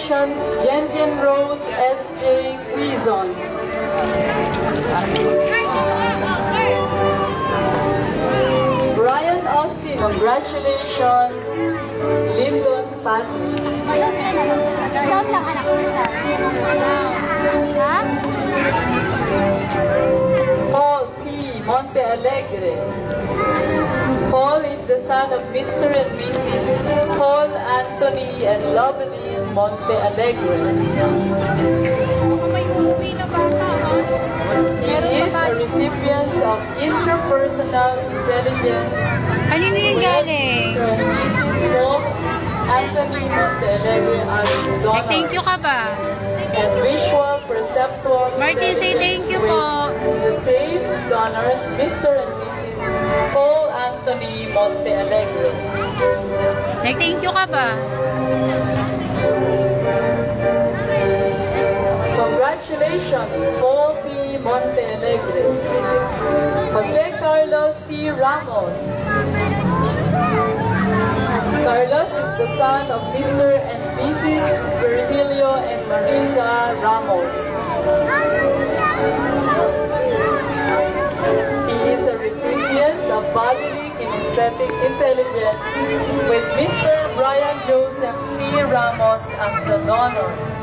Congratulations, Jenjen Rose S.J. Quizon. Brian Austin, congratulations, Lyndon Patney. Paul T. Monte Alegre. Paul is the son of Mr. and Mrs. Paul Anthony and Lovely Monte Alegre. He is a recipient of Interpersonal Intelligence Kanino yung galing? Mr. and Mrs. Paul Anthony Monte Alegre as donors. Thank you ka ba? And Visual Perceptual Martin, say thank you po. The same donors, Mr. and Mrs. Paul Anthony Monte Alegre. Thank you ka ba? Congratulations, Paul P. Monte Alegre. Jose Carlos C. Ramos. Carlos is the son of Mr. and Mrs. Virgilio and Marisa Ramos. He is a recipient of Bodily Kinesthetic Intelligence with Mr. Brian Joseph C. Ramos as the donor.